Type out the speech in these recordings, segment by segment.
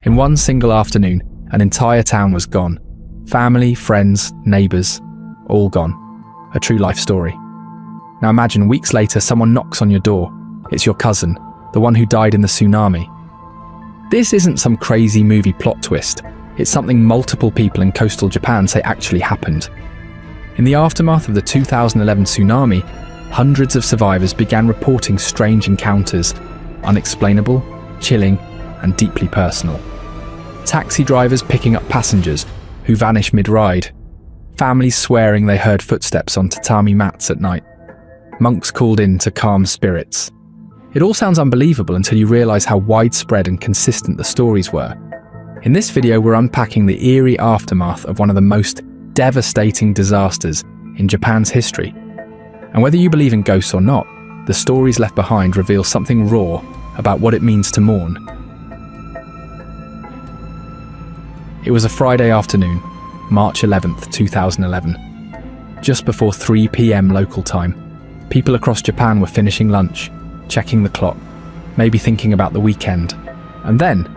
In one single afternoon, an entire town was gone. Family, friends, neighbours, all gone. A true life story. Now imagine weeks later someone knocks on your door. It's your cousin, the one who died in the tsunami. This isn't some crazy movie plot twist. It's something multiple people in coastal Japan say actually happened. In the aftermath of the 2011 tsunami, hundreds of survivors began reporting strange encounters, unexplainable, chilling, and deeply personal. Taxi drivers picking up passengers who vanish mid-ride. Families swearing they heard footsteps on tatami mats at night. Monks called in to calm spirits. It all sounds unbelievable until you realise how widespread and consistent the stories were. In this video, we're unpacking the eerie aftermath of one of the most devastating disasters in Japan's history. And whether you believe in ghosts or not, the stories left behind reveal something raw about what it means to mourn. It was a Friday afternoon, March 11th, 2011. Just before 3 p.m. local time, people across Japan were finishing lunch, checking the clock, maybe thinking about the weekend. And then,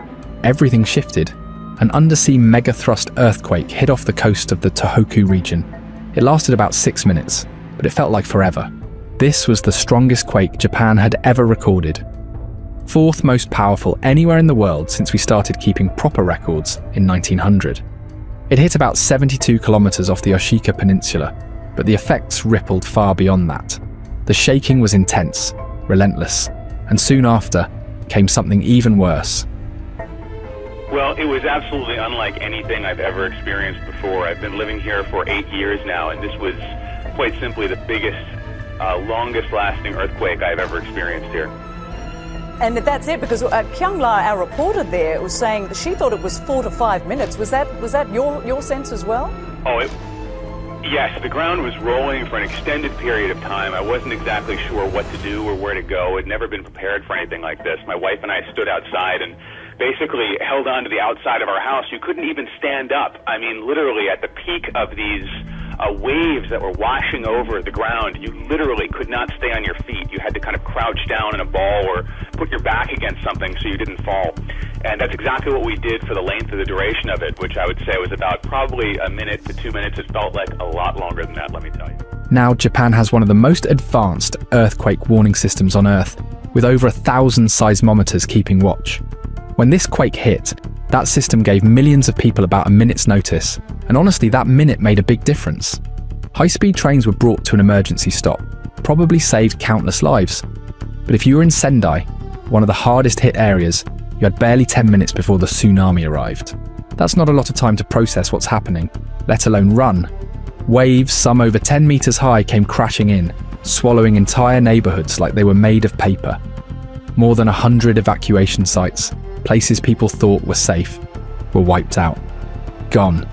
everything shifted. An undersea megathrust earthquake hit off the coast of the Tohoku region. It lasted about 6 minutes, but it felt like forever. This was the strongest quake Japan had ever recorded. Fourth most powerful anywhere in the world since we started keeping proper records in 1900. It hit about 72 kilometers off the Ashika Peninsula, but the effects rippled far beyond that. The shaking was intense, relentless, and soon after came something even worse. Well, it was absolutely unlike anything I've ever experienced before. I've been living here for 8 years now, and this was quite simply the biggest, longest-lasting earthquake I've ever experienced here. And that's it, because Kyung-la, our reporter there, was saying that she thought it was 4 to 5 minutes. Was that your sense as well? Yes, the ground was rolling for an extended period of time. I wasn't exactly sure what to do or where to go. I'd never been prepared for anything like this. My wife and I stood outside and basically held on to the outside of our house. You couldn't even stand up. I mean, literally at the peak of these waves that were washing over the ground, you literally could not stay on your feet. You had to kind of crouch down in a ball or put your back against something so you didn't fall. And that's exactly what we did for the length of the duration of it, which I would say was about probably 1 minute to 2 minutes. It felt like a lot longer than that, let me tell you. Now, Japan has one of the most advanced earthquake warning systems on Earth, with over 1,000 seismometers keeping watch. When this quake hit, that system gave millions of people about a minute's notice, and honestly, that minute made a big difference. High-speed trains were brought to an emergency stop, probably saved countless lives. But if you were in Sendai, one of the hardest hit areas, you had barely 10 minutes before the tsunami arrived. That's not a lot of time to process what's happening, let alone run. Waves, some over 10 meters high, came crashing in, swallowing entire neighborhoods like they were made of paper. More than 100 evacuation sites, places people thought were safe, were wiped out. Gone.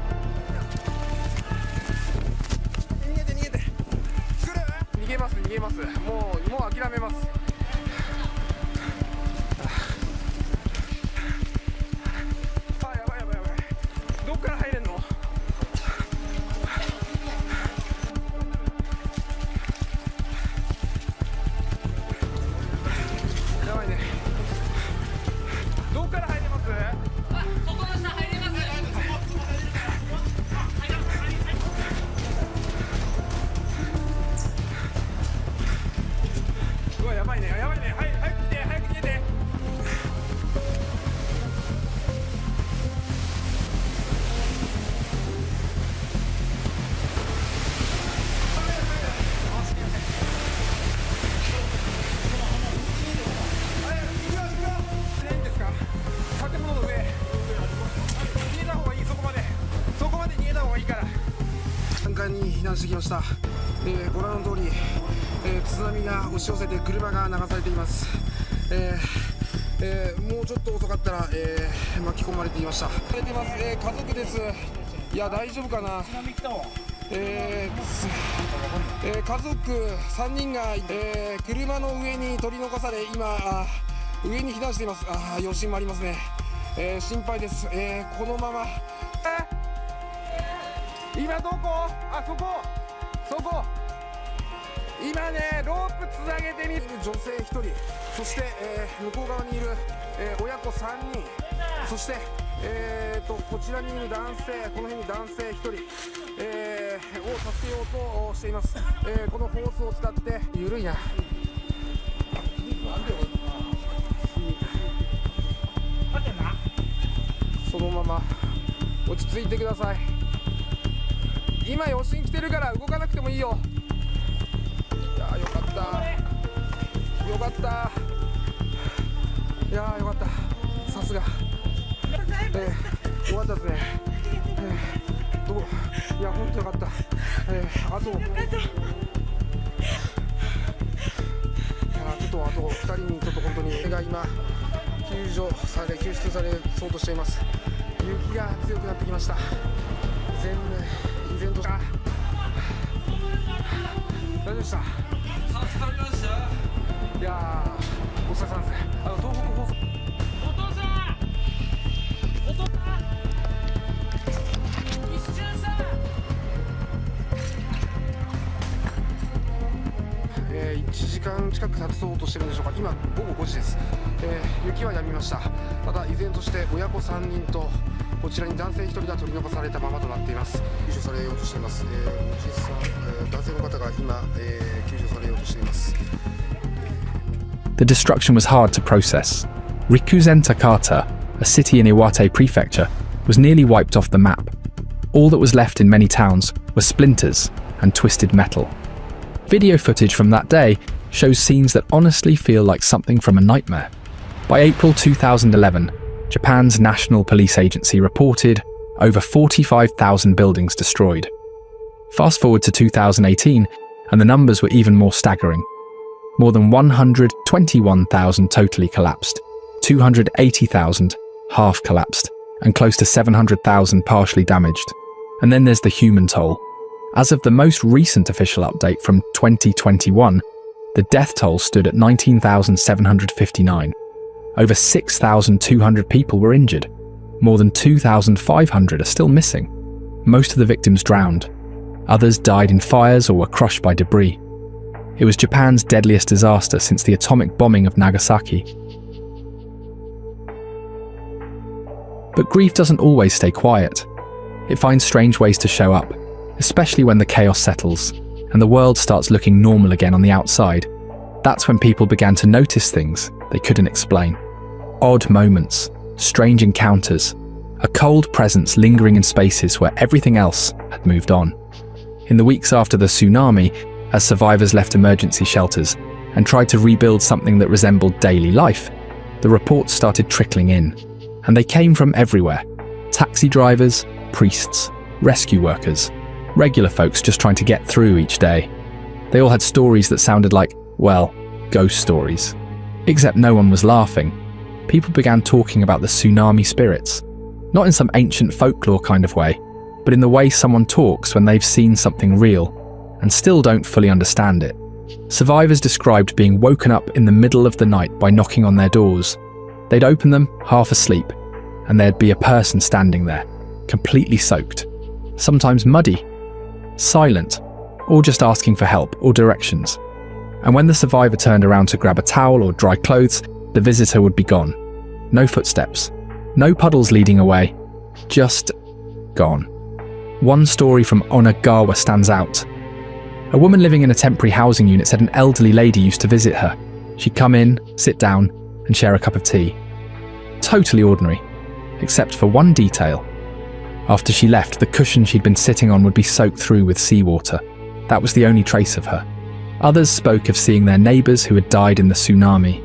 津波が押し寄せて車が流されています。もうちょっと遅かったら、巻き込まれていました。家族です。いや大丈夫かな。家族3人が、車の上に取り残され、今上に避難しています。余震もありますね。心配です。このまま。今どこ？そこ。今ね、ロープつなげてみる女性1人、そして、向こう側にいる、親子3人、そしてこちらにいる男性、この辺に男性1人、を助けようとしています。このホースを使って緩いな。そのまま落ち着いてください。今余震来てるから動かなくてもいいよ。いやーよかった、よかった、いやーよかった、さすが、よかったですね。いや本当よかった。あと2人にちょっと本当にが今救出されそうとしています。雪が強くなってきました。依然とした大丈夫でした。助かりました。いやーお疲れ様です。東北放送お父さん一瞬さ1時間近く経そうとしてるんでしょうか。今午後5時です。雪は止みました。ただ依然として親子3人とこちらに男性1人が取り残されたままとなっています。救助されようとしています。おじさん、男性の方が今、救助されようとしています。 The destruction was hard to process. Rikuzen Takata, a city in Iwate Prefecture, was nearly wiped off the map. All that was left in many towns were splinters and twisted metal. Video footage from that day shows scenes that honestly feel like something from a nightmare. By April 2011, Japan's National Police Agency reported over 45,000 buildings destroyed. Fast forward to 2018, and the numbers were even more staggering. More than 121,000 totally collapsed, 280,000 half collapsed, and close to 700,000 partially damaged. And then there's the human toll. As of the most recent official update from 2021, the death toll stood at 19,759. Over 6,200 people were injured. More than 2,500 are still missing. Most of the victims drowned. Others died in fires or were crushed by debris. It was Japan's deadliest disaster since the atomic bombing of Nagasaki. But grief doesn't always stay quiet. It finds strange ways to show up, especially when the chaos settles and the world starts looking normal again on the outside. That's when people began to notice things they couldn't explain. Odd moments, strange encounters, a cold presence lingering in spaces where everything else had moved on. In the weeks after the tsunami, as survivors left emergency shelters and tried to rebuild something that resembled daily life, the reports started trickling in. And they came from everywhere. Taxi drivers, priests, rescue workers, regular folks just trying to get through each day. They all had stories that sounded like, well, ghost stories. Except no one was laughing. People began talking about the tsunami spirits. Not in some ancient folklore kind of way, but in the way someone talks when they've seen something real and still don't fully understand it. Survivors described being woken up in the middle of the night by knocking on their doors. They'd open them, half asleep, and there'd be a person standing there, completely soaked, sometimes muddy, silent, or just asking for help or directions. And when the survivor turned around to grab a towel or dry clothes, the visitor would be gone. No footsteps, no puddles leading away, just gone. One story from Onagawa stands out. A woman living in a temporary housing unit said an elderly lady used to visit her. She'd come in, sit down, and share a cup of tea. Totally ordinary, except for one detail. After she left, the cushion she'd been sitting on would be soaked through with seawater. That was the only trace of her. Others spoke of seeing their neighbours who had died in the tsunami,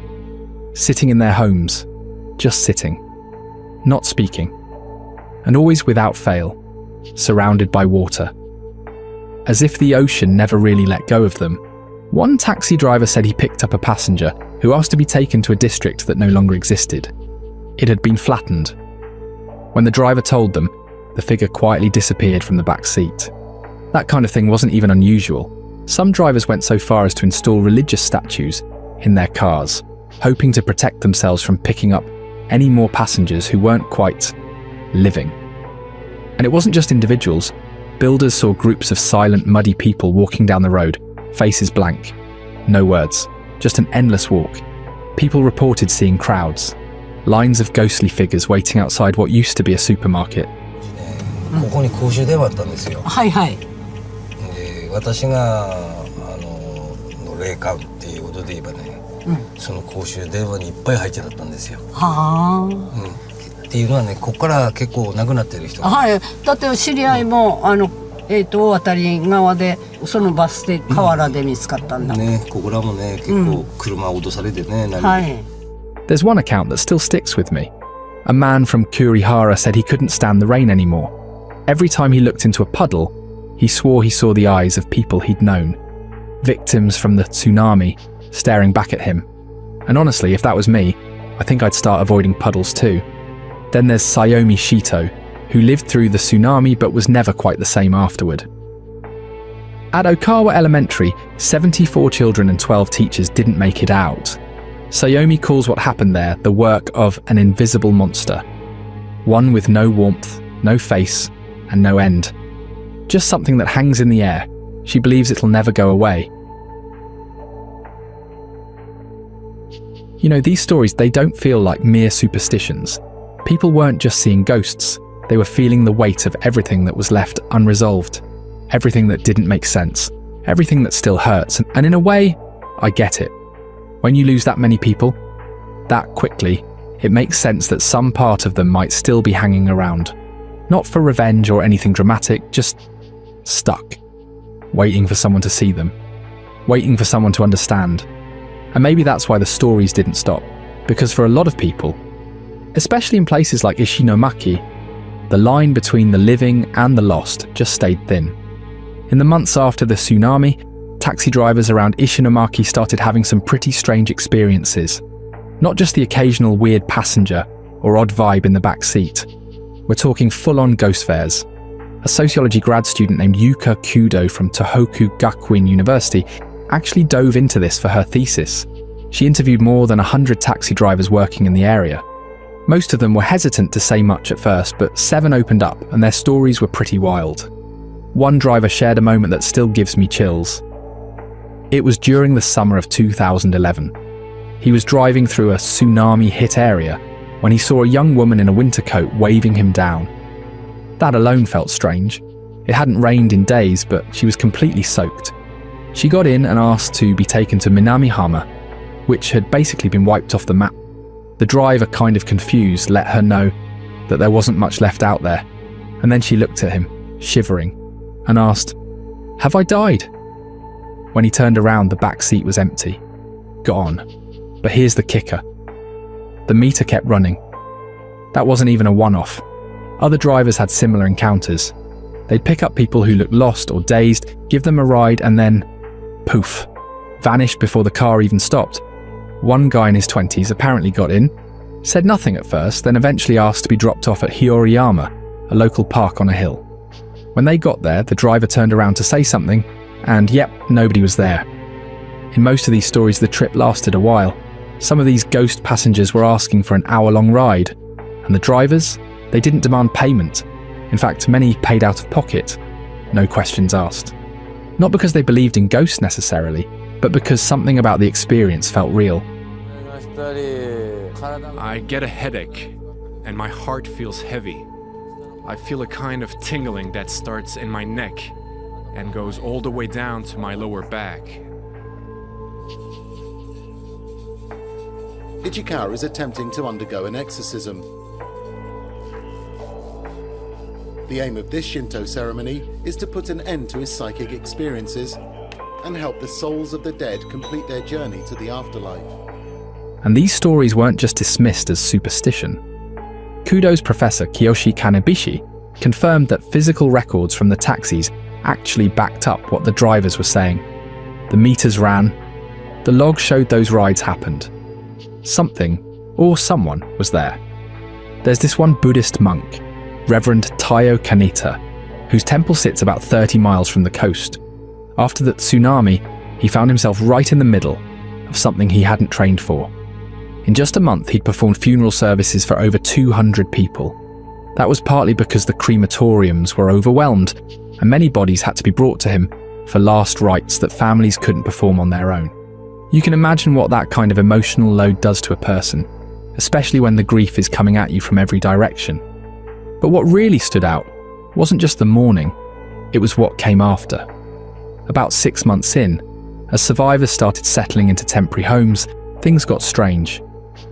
sitting in their homes, just sitting, not speaking, and always without fail, surrounded by water. As if the ocean never really let go of them. One taxi driver said he picked up a passenger who asked to be taken to a district that no longer existed. It had been flattened. When the driver told them, the figure quietly disappeared from the back seat. That kind of thing wasn't even unusual. Some drivers went so far as to install religious statues in their cars, hoping to protect themselves from picking up any more passengers who weren't quite living. And it wasn't just individuals. Builders saw groups of silent, muddy people walking down the road, faces blank. No words, just an endless walk. People reported seeing crowds. Lines of ghostly figures waiting outside what used to be a supermarket. ここに公衆電話あったんですよ。はいはい。で、私がの霊感っていうことで言えばね、その公衆電話にいっぱい入ってだったんですよ。はあ。っていうのはね、ここから結構亡くなってる人が。はい。だって知り合いも大渡側でそのバス停河原で見つかったんだ。ね、ここらもね、結構車を脅されてね。はい。There's one account that still sticks with me. A man from Kurihara said he couldn't stand the rain anymore. Every time he looked into a puddle, he swore he saw the eyes of people he'd known. Victims from the tsunami staring back at him. And honestly, if that was me, I think I'd start avoiding puddles too. Then there's Sayomi Shito, who lived through the tsunami but was never quite the same afterward. At Okawa Elementary, 74 children and 12 teachers didn't make it out. Sayomi calls what happened there the work of an invisible monster. One with no warmth, no face, and no end. Just something that hangs in the air. She believes it'll never go away. You know, these stories, they don't feel like mere superstitions. People weren't just seeing ghosts, they were feeling the weight of everything that was left unresolved. Everything that didn't make sense. Everything that still hurts. And in a way, I get it. When you lose that many people, that quickly, it makes sense that some part of them might still be hanging around. Not for revenge or anything dramatic, just stuck. Waiting for someone to see them. Waiting for someone to understand. And maybe that's why the stories didn't stop. Because for a lot of people, especially in places like Ishinomaki, the line between the living and the lost just stayed thin. In the months after the tsunami, taxi drivers around Ishinomaki started having some pretty strange experiences. Not just the occasional weird passenger or odd vibe in the back seat. We're talking full-on ghost fares. A sociology grad student named Yuka Kudo from Tohoku Gakuin University actually dove into this for her thesis. She interviewed more than 100 taxi drivers working in the area. Most of them were hesitant to say much at first, but 7 opened up and their stories were pretty wild. One driver shared a moment that still gives me chills. It was during the summer of 2011. He was driving through a tsunami-hit area when he saw a young woman in a winter coat waving him down. That alone felt strange. It hadn't rained in days, but she was completely soaked. She got in and asked to be taken to Minamihama, which had basically been wiped off the map. The driver, kind of confused, let her know that there wasn't much left out there, and then she looked at him, shivering, and asked, "Have I died?" When he turned around, the back seat was empty. Gone. But here's the kicker. The meter kept running. That wasn't even a one-off. Other drivers had similar encounters. They'd pick up people who looked lost or dazed, give them a ride, and then, poof, vanished before the car even stopped. One guy in his 20s apparently got in, said nothing at first, then eventually asked to be dropped off at Hioriyama, a local park on a hill. When they got there, the driver turned around to say something, and yep, nobody was there. In most of these stories, the trip lasted a while. Some of these ghost passengers were asking for an hour-long ride, and the drivers, they didn't demand payment. In fact, many paid out of pocket, no questions asked. Not because they believed in ghosts necessarily, but because something about the experience felt real. I get a headache, and my heart feels heavy. I feel a kind of tingling that starts in my neck and goes all the way down to my lower back. Ichikawa is attempting to undergo an exorcism. The aim of this Shinto ceremony is to put an end to his psychic experiences and help the souls of the dead complete their journey to the afterlife. And these stories weren't just dismissed as superstition. Kudo's professor Kiyoshi Kanebishi confirmed that physical records from the taxis actually backed up what the drivers were saying. The meters ran. The logs showed those rides happened. Something, or someone, was there. There's this one Buddhist monk, Reverend Taiyo Kanita, whose temple sits about 30 miles from the coast. After the tsunami, he found himself right in the middle of something he hadn't trained for. In just a month, he'd performed funeral services for over 200 people. That was partly because the crematoriums were overwhelmed, and many bodies had to be brought to him for last rites that families couldn't perform on their own. You can imagine what that kind of emotional load does to a person. especially when the grief is coming at you from every direction. But what really stood out wasn't just the mourning, it was what came after. About 6 months in, as survivors started settling into temporary homes, things got strange.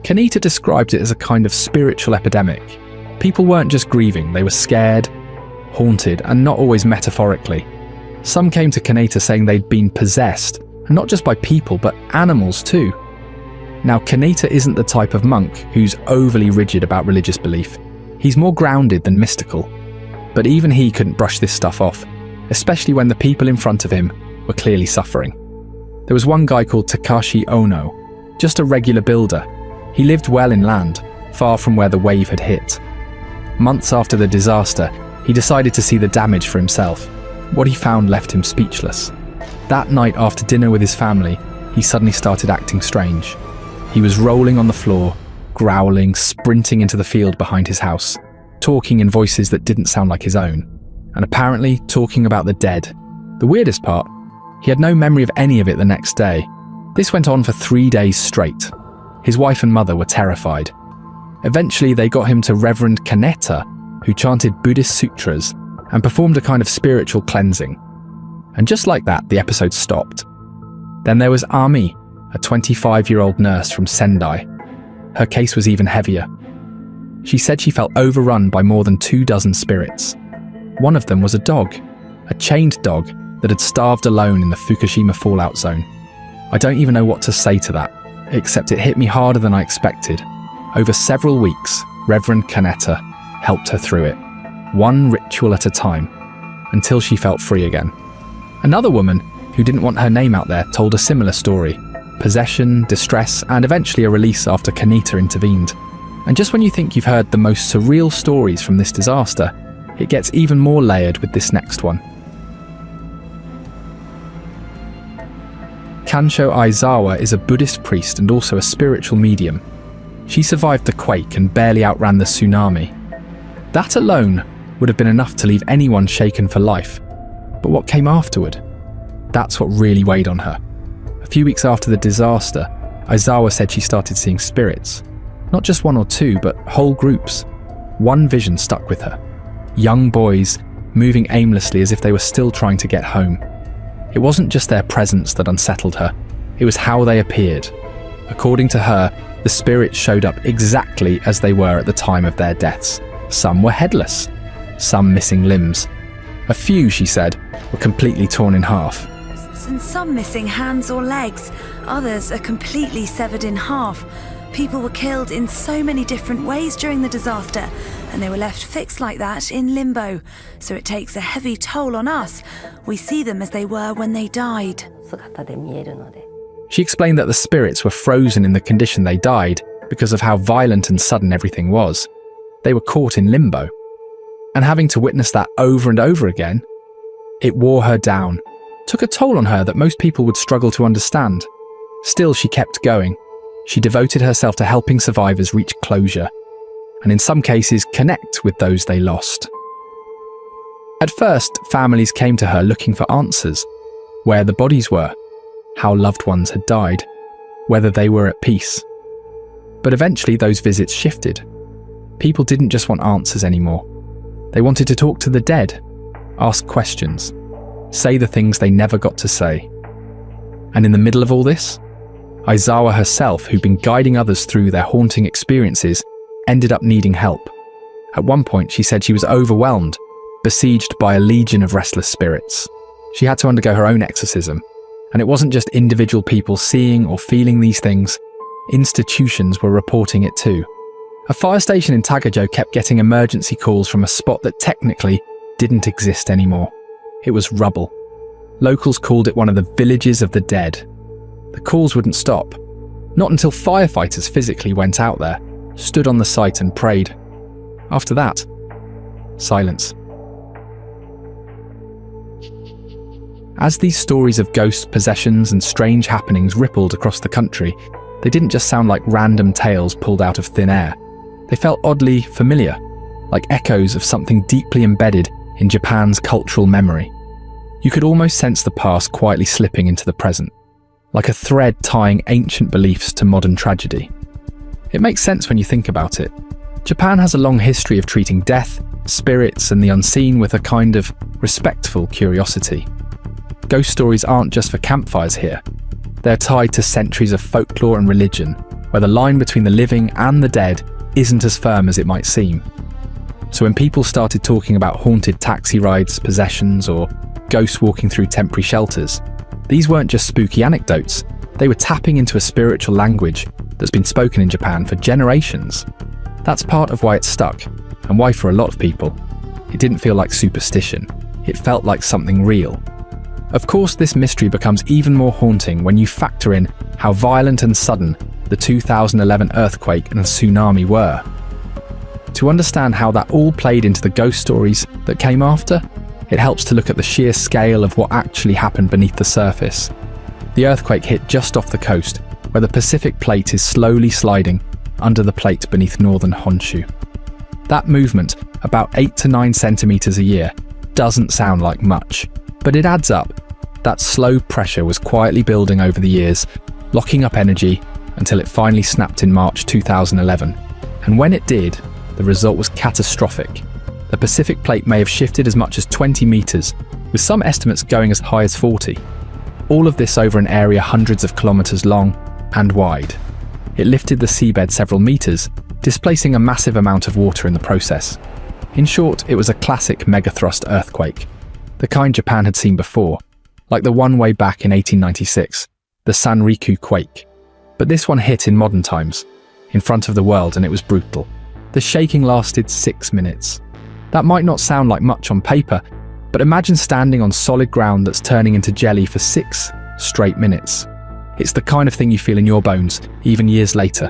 Kanita described it as a kind of spiritual epidemic. People weren't just grieving, they were scared, haunted, and not always metaphorically. Some came to Kanita saying they'd been possessed, and not just by people, but animals too. Now, Kanita isn't the type of monk who's overly rigid about religious belief. He's more grounded than mystical. But even he couldn't brush this stuff off, especially when the people in front of him were clearly suffering. There was one guy called Takashi Ono, just a regular builder. He lived well inland, far from where the wave had hit. Months after the disaster, he decided to see the damage for himself. What he found left him speechless. That night after dinner with his family, he suddenly started acting strange. He was rolling on the floor, growling, sprinting into the field behind his house, talking in voices that didn't sound like his own, and apparently talking about the dead. The weirdest part, he had no memory of any of it the next day. This went on for 3 days straight. His wife and mother were terrified. Eventually, they got him to Reverend Kaneta, who chanted Buddhist sutras and performed a kind of spiritual cleansing. And just like that, the episode stopped. Then there was Ami, a 25-year-old nurse from Sendai. Her case was even heavier. She said she felt overrun by more than 24 spirits. One of them was a dog, a chained dog that had starved alone in the Fukushima fallout zone. I don't even know what to say to that, except it hit me harder than I expected. Over several weeks, Reverend Kaneta helped her through it, one ritual at a time, until she felt free again. Another woman, who didn't want her name out there, told a similar story. Possession, distress, and eventually a release after Kaneta intervened. And just when you think you've heard the most surreal stories from this disaster, it gets even more layered with this next one. Kansho Aizawa is a Buddhist priest and also a spiritual medium. She survived the quake and barely outran the tsunami. That alone would have been enough to leave anyone shaken for life. But what came afterward? That's what really weighed on her. A few weeks after the disaster, Aizawa said she started seeing spirits. Not just one or two, but whole groups. One vision stuck with her. Young boys, moving aimlessly as if they were still trying to get home. It wasn't just their presence that unsettled her, it was how they appeared. According to her, the spirits showed up exactly as they were at the time of their deaths. Some were headless, some missing limbs. A few, she said, were completely torn in half. And some missing hands or legs, others are completely severed in half. People were killed in so many different ways during the disaster, and they were left fixed like that in limbo. So it takes a heavy toll on us. We see them as they were when they died. She explained that the spirits were frozen in the condition they died because of how violent and sudden everything was. They were caught in limbo. And having to witness that over and over again, it wore her down, took a toll on her that most people would struggle to understand. Still, she kept going. She devoted herself to helping survivors reach closure, and in some cases connect with those they lost. At first, families came to her looking for answers. Where the bodies were, how loved ones had died, whether they were at peace. But eventually those visits shifted. People didn't just want answers anymore. They wanted to talk to the dead, ask questions, say the things they never got to say. And in the middle of all this, Aizawa herself, who'd been guiding others through their haunting experiences, ended up needing help. At one point, she said she was overwhelmed, besieged by a legion of restless spirits. She had to undergo her own exorcism, and it wasn't just individual people seeing or feeling these things, institutions were reporting it too. A fire station in Tagajo kept getting emergency calls from a spot that technically didn't exist anymore. It was rubble. Locals called it one of the villages of the dead. The calls wouldn't stop, not until firefighters physically went out there, stood on the site and prayed. After that, silence. As these stories of ghosts, possessions, and strange happenings rippled across the country, they didn't just sound like random tales pulled out of thin air. They felt oddly familiar, like echoes of something deeply embedded in Japan's cultural memory. You could almost sense the past quietly slipping into the present, like a thread tying ancient beliefs to modern tragedy. It makes sense when you think about it. Japan has a long history of treating death, spirits, and the unseen with a kind of respectful curiosity. Ghost stories aren't just for campfires here. They're tied to centuries of folklore and religion, where the line between the living and the dead isn't as firm as it might seem. So when people started talking about haunted taxi rides, possessions, or ghosts walking through temporary shelters, these weren't just spooky anecdotes. They were tapping into a spiritual language that's been spoken in Japan for generations. That's part of why it stuck, and why for a lot of people, it didn't feel like superstition. It felt like something real. Of course, this mystery becomes even more haunting when you factor in how violent and sudden the 2011 earthquake and tsunami were. To understand how that all played into the ghost stories that came after, it helps to look at the sheer scale of what actually happened beneath the surface. The earthquake hit just off the coast, where the Pacific plate is slowly sliding under the plate beneath northern Honshu. That movement, about 8 to 9 centimeters a year, doesn't sound like much, but it adds up. That slow pressure was quietly building over the years, locking up energy until it finally snapped in March 2011. And when it did, the result was catastrophic. The Pacific plate may have shifted as much as 20 meters, with some estimates going as high as 40. All of this over an area hundreds of kilometers long and wide. It lifted the seabed several meters, displacing a massive amount of water in the process. In short, it was a classic megathrust earthquake, the kind Japan had seen before, like the one way back in 1896, the Sanriku quake. But this one hit in modern times, in front of the world, and it was brutal. The shaking lasted 6 minutes. That might not sound like much on paper, but imagine standing on solid ground that's turning into jelly for 6 straight minutes. It's the kind of thing you feel in your bones, even years later.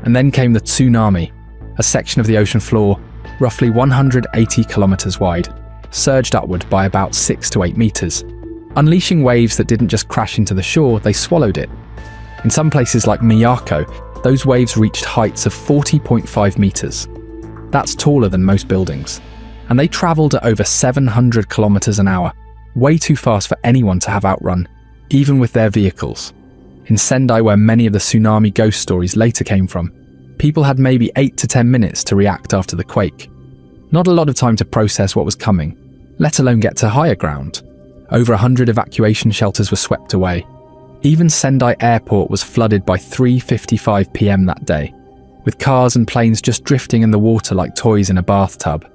And then came the tsunami, a section of the ocean floor, roughly 180 kilometers wide, surged upward by about 6 to 8 meters. Unleashing waves that didn't just crash into the shore, they swallowed it. In some places like Miyako, those waves reached heights of 40.5 meters. That's taller than most buildings. And they traveled at over 700 kilometers an hour, way too fast for anyone to have outrun, even with their vehicles. In Sendai, where many of the tsunami ghost stories later came from, people had maybe 8 to 10 minutes to react after the quake. Not a lot of time to process what was coming, let alone get to higher ground. Over 100 evacuation shelters were swept away. Even Sendai Airport was flooded by 3:55 p.m. that day, with cars and planes just drifting in the water like toys in a bathtub.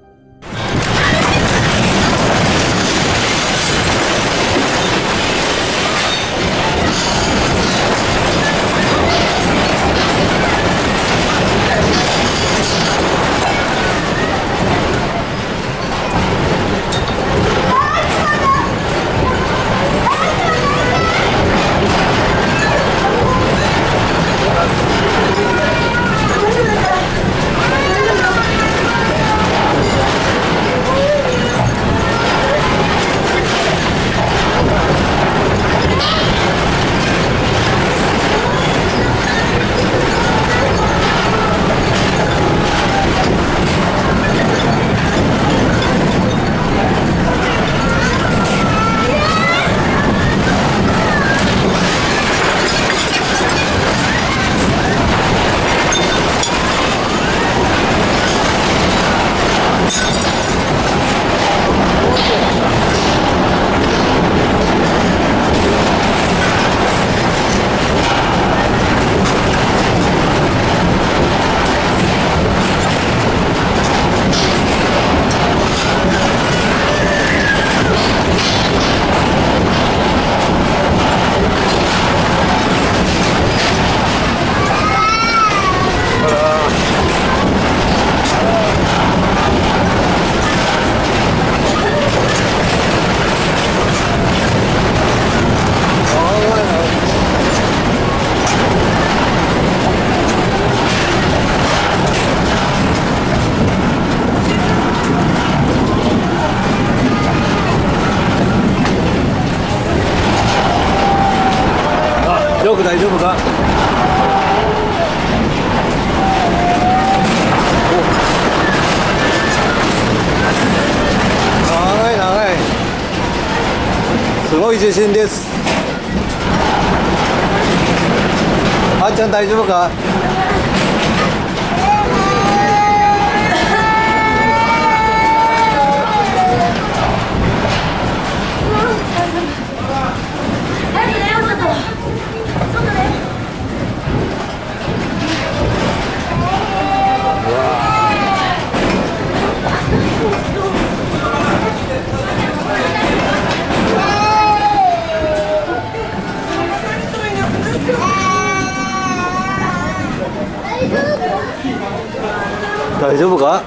大丈夫か？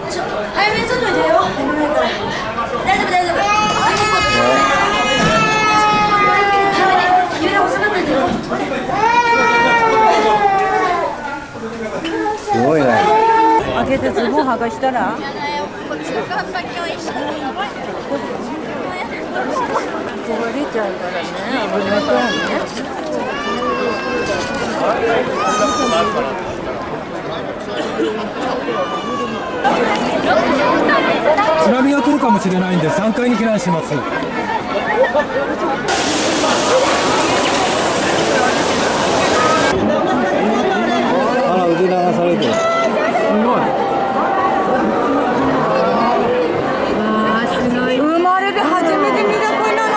早めに外に出よう。大丈夫大丈夫。揺れ遅かったですよ。すごいね。開けてズボン剥がしたら壊れちゃうからね、危ないからね。津波が来るかもしれないんで3階に避難します。あら、水流されてる。生まれて初めて見たこんなの。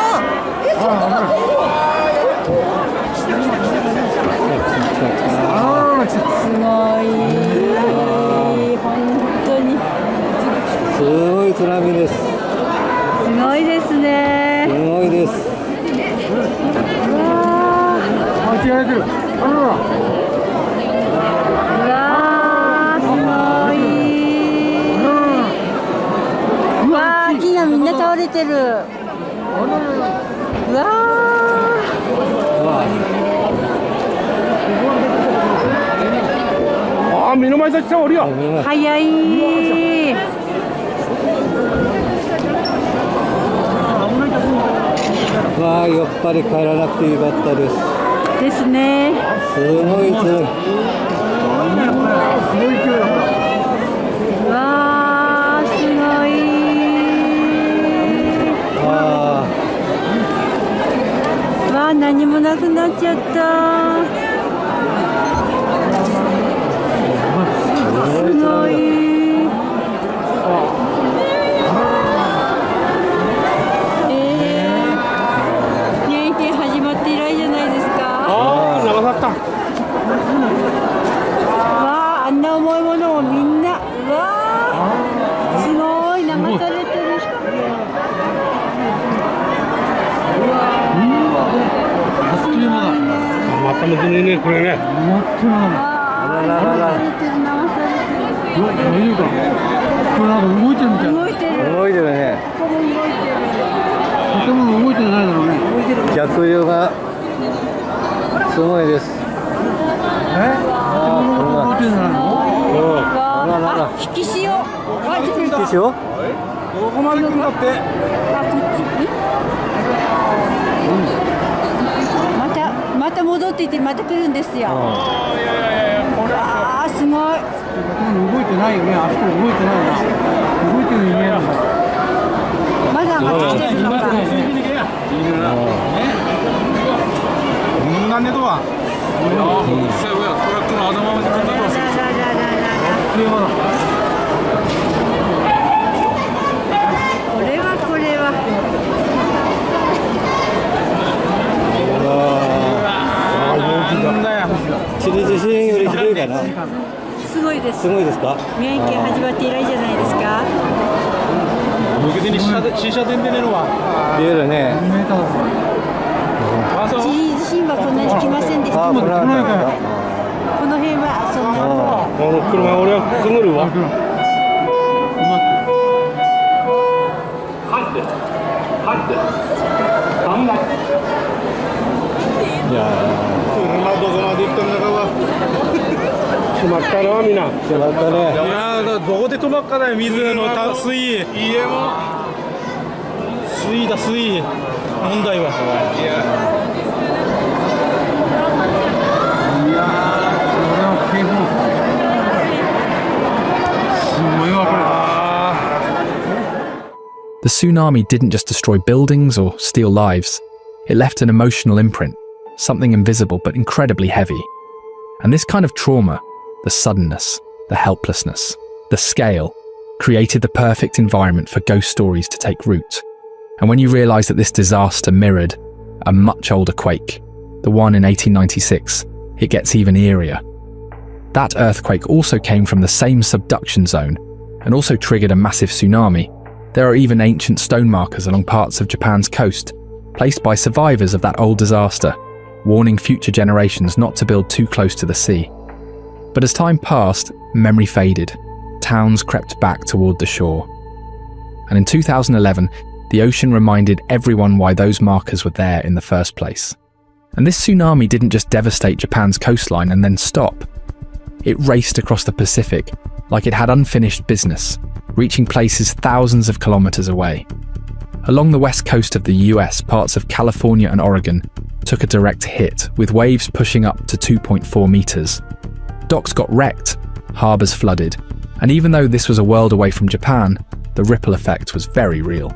すごい。本当に。すごい津波です。すごいですね。すごいです。間違えてる。木がみんな倒れてる。うわあ、目の前で来たおるよ。ー、早い。わあ、やっぱり帰らなくてよかったです。ですね。すごい津波。うわー、すごい。わあ、何もなくなっちゃった。すごい。年金始まって以来じゃないですか。ああ、長かった。わあ、あんな重いものをみんな。うわあ、すごい流されてる。あっという間だ。またむずねね、これね。まったな。流されてる、流されてる。大丈夫か。これなんか動いてるみたいな。動いてる。動いてるね。ここも動いてる。建物動いてないだろうね。逆流がすごいです。建物動いてないの？あ、引き潮。引き潮？どこまで行くんだって。あ、こっち。また戻っていってまた来るんですよ。ああ、すごい。動いてないよね。あそこ動いてないな。動いてるに見えるもん。まだ上がってきてるのか。なんでとは。実際はトラックの頭まで飛んだとはする。これは。チリ地震よりひどいかな。すごいです。すごいですか？宮城県始まって以来じゃないですか。向けてに新車店でねえのは。見えるね。チリ地震はこんなに来ませんでした。あ、これはないか。この辺はそんな。この車俺はくぐるわ。いや車どこまで行ったんだかは。閉まったな、みんな。閉まったね。いやー、どこで止まっかだよ、水の水位。家も水位だ、水位。問題は。いやこれは警報。すごいわ、これ。The tsunami didn't just destroy buildings or steal lives. It left an emotional imprint, something invisible but incredibly heavy. And this kind of trauma, the suddenness, the helplessness, the scale, created the perfect environment for ghost stories to take root. And when you realise that this disaster mirrored a much older quake, the one in 1896, it gets even eerier. That earthquake also came from the same subduction zone and also triggered a massive tsunami. There are even ancient stone markers along parts of Japan's coast, placed by survivors of that old disaster, warning future generations not to build too close to the sea. But as time passed, memory faded, towns crept back toward the shore. And in 2011, the ocean reminded everyone why those markers were there in the first place. And this tsunami didn't just devastate Japan's coastline and then stop. It raced across the Pacific like it had unfinished business, reaching places thousands of kilometers away. Along the west coast of the US, parts of California and Oregon took a direct hit, with waves pushing up to 2.4 meters. Docks got wrecked, harbors flooded, and even though this was a world away from Japan, the ripple effect was very real.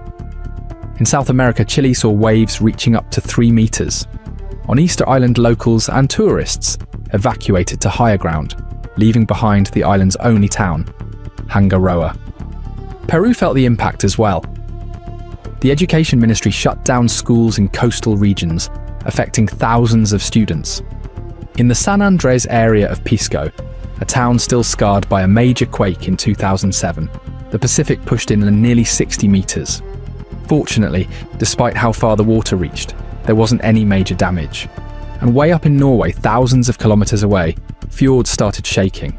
In South America, Chile saw waves reaching up to 3 meters. On Easter Island, locals and tourists evacuated to higher ground, leaving behind the island's only town, Hangaroa. Peru felt the impact as well. The Education Ministry shut down schools in coastal regions, affecting thousands of students. In the San Andres area of Pisco, a town still scarred by a major quake in 2007, the Pacific pushed in nearly 60 meters. Fortunately, despite how far the water reached, there wasn't any major damage. And way up in Norway, thousands of kilometers away, fjords started shaking.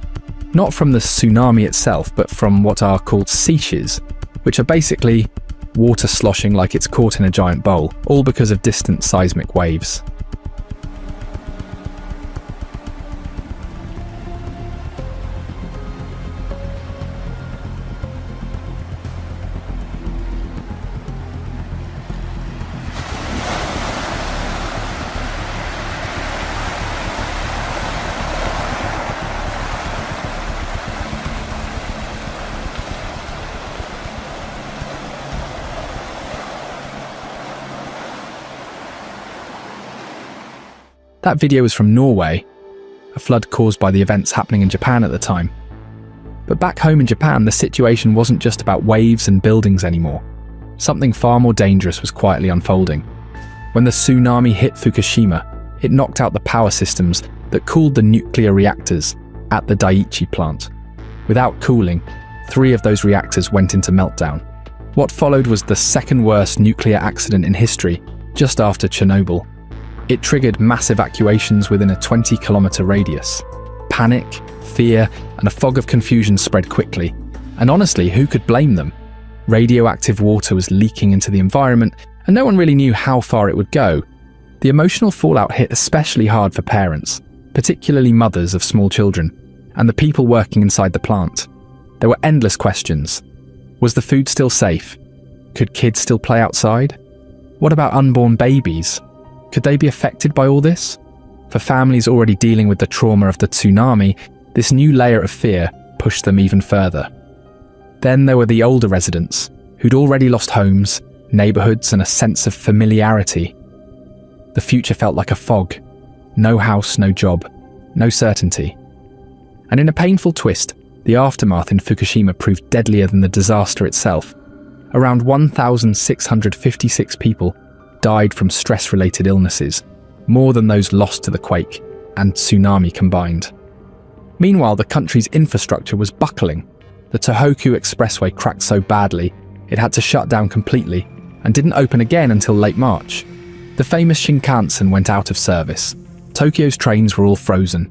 Not from the tsunami itself, but from what are called seiches, which are basically water sloshing like it's caught in a giant bowl, all because of distant seismic waves. That video was from Norway, a flood caused by the events happening in Japan at the time. But back home in Japan, the situation wasn't just about waves and buildings anymore. Something far more dangerous was quietly unfolding. When the tsunami hit Fukushima, it knocked out the power systems that cooled the nuclear reactors at the Daiichi plant. Without cooling, 3 of those reactors went into meltdown. What followed was the second worst nuclear accident in history, just after Chernobyl. It triggered mass evacuations within a 20-kilometer radius. Panic, fear, and a fog of confusion spread quickly. And honestly, who could blame them? Radioactive water was leaking into the environment, and no one really knew how far it would go. The emotional fallout hit especially hard for parents, particularly mothers of small children, and the people working inside the plant. There were endless questions. Was the food still safe? Could kids still play outside? What about unborn babies? Could they be affected by all this? For families already dealing with the trauma of the tsunami, this new layer of fear pushed them even further. Then there were the older residents, who'd already lost homes, neighborhoods, and a sense of familiarity. The future felt like a fog. No house, no job, no certainty. And in a painful twist, the aftermath in Fukushima proved deadlier than the disaster itself. Around 1,656 people died from stress-related illnesses, more than those lost to the quake and tsunami combined. Meanwhile, the country's infrastructure was buckling. The Tohoku expressway cracked so badly, it had to shut down completely and didn't open again until late March. The famous Shinkansen went out of service. Tokyo's trains were all frozen.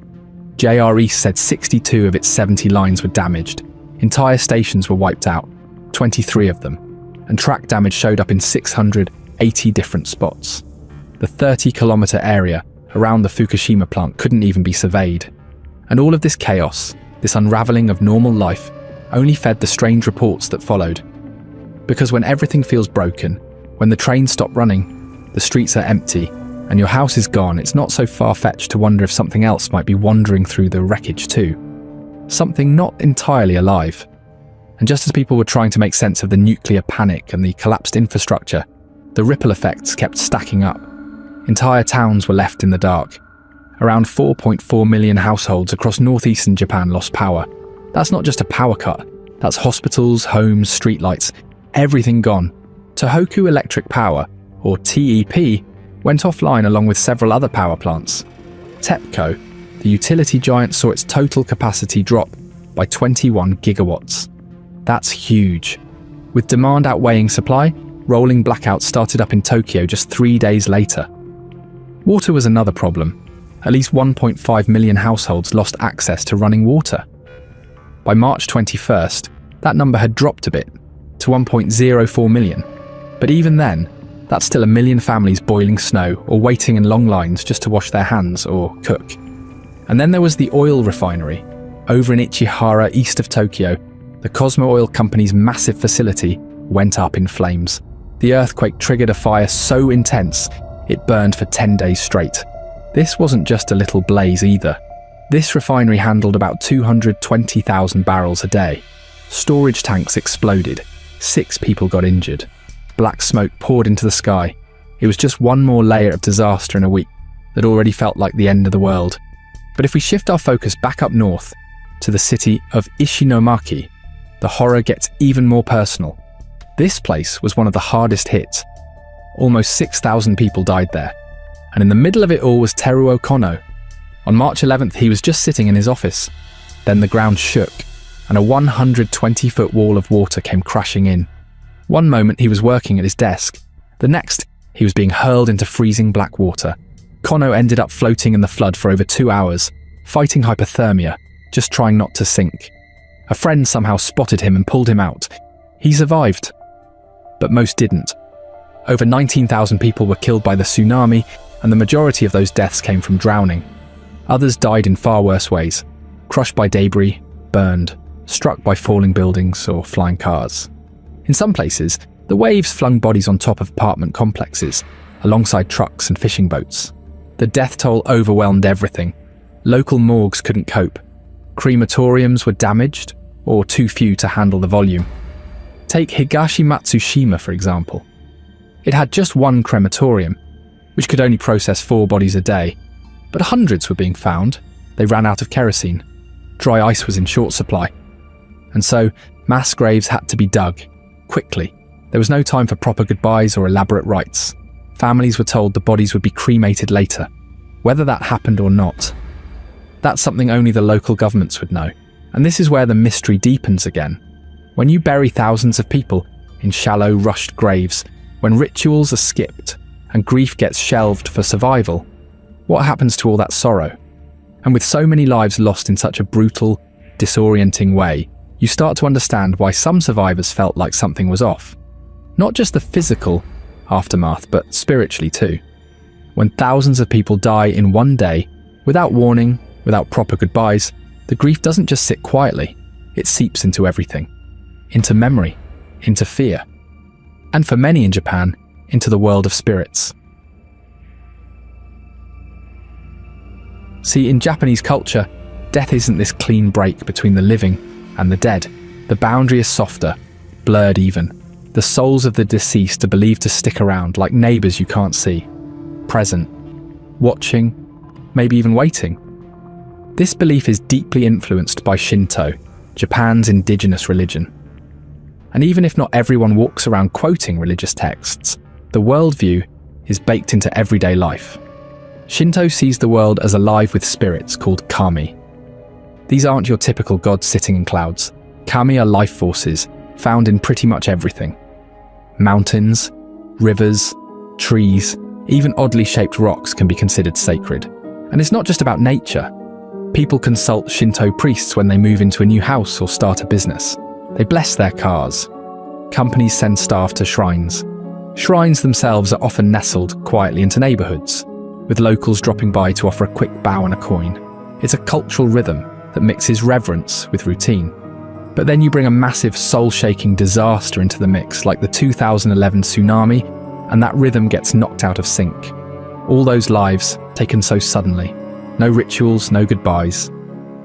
JR East said 62 of its 70 lines were damaged. Entire stations were wiped out, 23 of them, and track damage showed up in 680 different spots. The 30-kilometer area around the Fukushima plant couldn't even be surveyed. And all of this chaos, this unraveling of normal life, only fed the strange reports that followed. Because when everything feels broken, when the trains stop running, the streets are empty, and your house is gone, it's not so far-fetched to wonder if something else might be wandering through the wreckage too. Something not entirely alive. And just as people were trying to make sense of the nuclear panic and the collapsed infrastructure, the ripple effects kept stacking up. Entire towns were left in the dark. Around 4.4 million households across northeastern Japan lost power. That's not just a power cut. That's hospitals, homes, streetlights, everything gone. Tohoku Electric Power, or TEP, went offline along with several other power plants. TEPCO, the utility giant, saw its total capacity drop by 21 gigawatts. That's huge. With demand outweighing supply, rolling blackouts started up in Tokyo just 3 days later. Water was another problem. At least 1.5 million households lost access to running water. By March 21st, that number had dropped a bit, to 1.04 million. But even then, that's still 1 million families boiling snow or waiting in long lines just to wash their hands or cook. And then there was the oil refinery. Over in Ichihara, east of Tokyo, the Cosmo Oil Company's massive facility went up in flames. The earthquake triggered a fire so intense, it burned for 10 days straight. This wasn't just a little blaze either. This refinery handled about 220,000 barrels a day. Storage tanks exploded. 6 people got injured. Black smoke poured into the sky. It was just one more layer of disaster in a week that already felt like the end of the world. But if we shift our focus back up north, to the city of Ishinomaki, the horror gets even more personal. This place was one of the hardest hit. Almost 6,000 people died there. And in the middle of it all was Teruo Kono. On March 11th, he was just sitting in his office. Then the ground shook, and a 120-foot wall of water came crashing in. One moment he was working at his desk. The next, he was being hurled into freezing black water. Kono ended up floating in the flood for over 2 hours, fighting hypothermia, just trying not to sink. A friend somehow spotted him and pulled him out. He survived, but most didn't. Over 19,000 people were killed by the tsunami, and the majority of those deaths came from drowning. Others died in far worse ways, crushed by debris, burned, struck by falling buildings or flying cars. In some places, the waves flung bodies on top of apartment complexes, alongside trucks and fishing boats. The death toll overwhelmed everything. Local morgues couldn't cope. Crematoriums were damaged, or too few to handle the volume. Take Higashi Matsushima, for example. It had just one crematorium, which could only process 4 bodies a day, but hundreds were being found. They ran out of kerosene. Dry ice was in short supply. And so, mass graves had to be dug, quickly. There was no time for proper goodbyes or elaborate rites. Families were told the bodies would be cremated later, whether that happened or not. That's something only the local governments would know. And this is where the mystery deepens again. When you bury thousands of people in shallow, rushed graves, when rituals are skipped and grief gets shelved for survival, what happens to all that sorrow? And with so many lives lost in such a brutal, disorienting way, you start to understand why some survivors felt like something was off. Not just the physical aftermath, but spiritually too. When thousands of people die in one day, without warning, without proper goodbyes, the grief doesn't just sit quietly, it seeps into everything. Into memory, into fear, and for many in Japan, into the world of spirits. See, in Japanese culture, death isn't this clean break between the living and the dead. The boundary is softer, blurred even. The souls of the deceased are believed to stick around like neighbours you can't see, present, watching, maybe even waiting. This belief is deeply influenced by Shinto, Japan's indigenous religion. And even if not everyone walks around quoting religious texts, the worldview is baked into everyday life. Shinto sees the world as alive with spirits called kami. These aren't your typical gods sitting in clouds. Kami are life forces found in pretty much everything. Mountains, rivers, trees, even oddly shaped rocks can be considered sacred. And it's not just about nature. People consult Shinto priests when they move into a new house or start a business. They bless their cars. Companies send staff to shrines. Shrines themselves are often nestled quietly into neighbourhoods, with locals dropping by to offer a quick bow and a coin. It's a cultural rhythm that mixes reverence with routine. But then you bring a massive soul-shaking disaster into the mix, like the 2011 tsunami, and that rhythm gets knocked out of sync. All those lives taken so suddenly. No rituals, no goodbyes.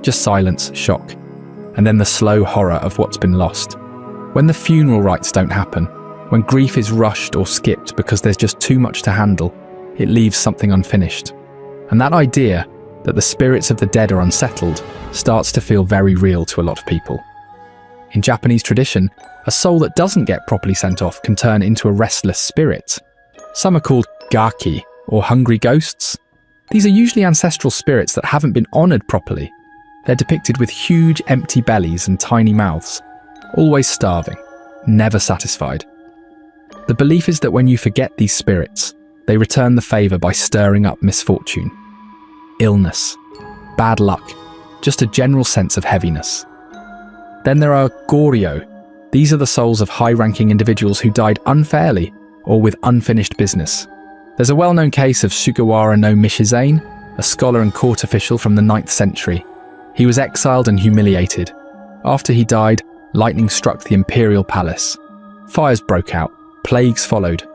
Just silence, shock. And then the slow horror of what's been lost. When the funeral rites don't happen, when grief is rushed or skipped because there's just too much to handle, it leaves something unfinished. And that idea that the spirits of the dead are unsettled starts to feel very real to a lot of people. In Japanese tradition, a soul that doesn't get properly sent off can turn into a restless spirit. Some are called gaki, or hungry ghosts. These are usually ancestral spirits that haven't been honoured properly. They're depicted with huge empty bellies and tiny mouths, always starving, never satisfied. The belief is that when you forget these spirits, they return the favour by stirring up misfortune, illness, bad luck, just a general sense of heaviness. Then there are Goryo. These are the souls of high-ranking individuals who died unfairly or with unfinished business. There's a well-known case of Sugawara no Mishizane, a scholar and court official from the 9th century. He was exiled and humiliated. After he died, lightning struck the imperial palace. Fires broke out, plagues followed.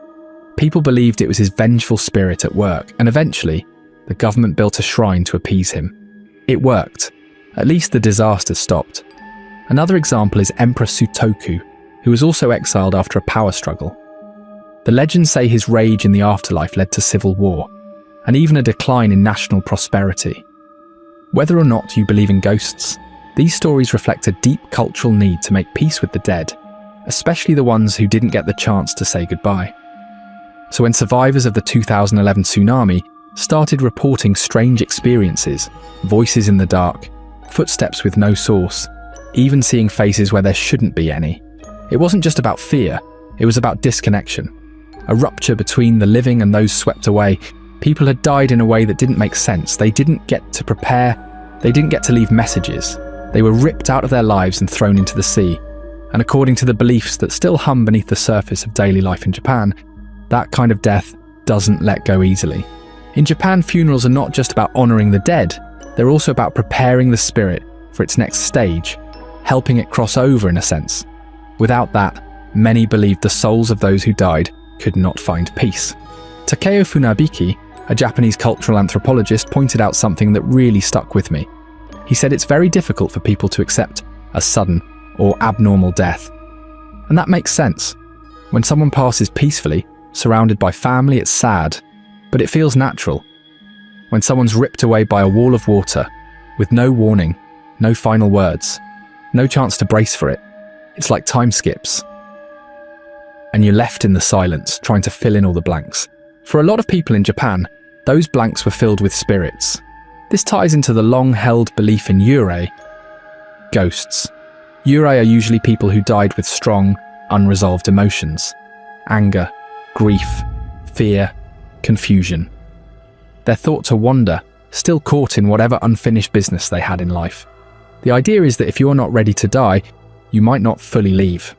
People believed it was his vengeful spirit at work, and eventually, the government built a shrine to appease him. It worked. At least the disaster stopped. Another example is Emperor Tohoku, who was also exiled after a power struggle. The legends say his rage in the afterlife led to civil war, and even a decline in national prosperity. Whether or not you believe in ghosts, these stories reflect a deep cultural need to make peace with the dead, especially the ones who didn't get the chance to say goodbye. So when survivors of the 2011 tsunami started reporting strange experiences, voices in the dark, footsteps with no source, even seeing faces where there shouldn't be any, it wasn't just about fear, it was about disconnection. A rupture between the living and those swept away. People had died in a way that didn't make sense. They didn't get to prepare. They didn't get to leave messages. They were ripped out of their lives and thrown into the sea. And according to the beliefs that still hum beneath the surface of daily life in Japan, that kind of death doesn't let go easily. In Japan, funerals are not just about honouring the dead. They're also about preparing the spirit for its next stage, helping it cross over in a sense. Without that, many believed the souls of those who died could not find peace. Takeo Funabiki, a Japanese cultural anthropologist, pointed out something that really stuck with me. He said it's very difficult for people to accept a sudden or abnormal death. And that makes sense. When someone passes peacefully, surrounded by family, it's sad, but it feels natural. When someone's ripped away by a wall of water, with no warning, no final words, no chance to brace for it, it's like time skips. And you're left in the silence, trying to fill in all the blanks. For a lot of people in Japan, those blanks were filled with spirits. This ties into the long-held belief in yurei, ghosts. Yurei are usually people who died with strong, unresolved emotions. Anger, grief, fear, confusion. They're thought to wander, still caught in whatever unfinished business they had in life. The idea is that if you're not ready to die, you might not fully leave.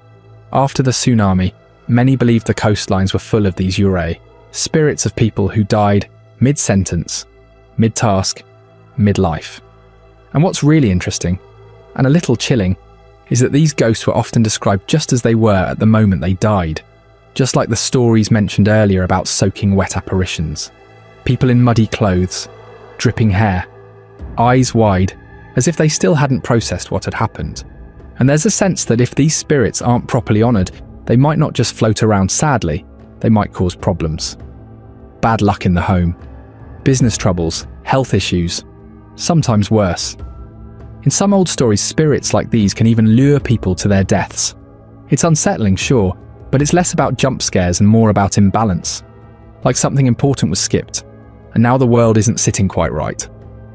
After the tsunami, many believed the coastlines were full of these yurei, spirits of people who died mid-sentence, mid-task, mid-life. And what's really interesting, and a little chilling, is that these ghosts were often described just as they were at the moment they died, just like the stories mentioned earlier about soaking wet apparitions. People in muddy clothes, dripping hair, eyes wide, as if they still hadn't processed what had happened. And there's a sense that if these spirits aren't properly honoured, they might not just float around sadly, they might cause problems. Bad luck in the home, business troubles, health issues, sometimes worse. In some old stories, spirits like these can even lure people to their deaths. It's unsettling, sure, but it's less about jump scares and more about imbalance. Like something important was skipped, and now the world isn't sitting quite right.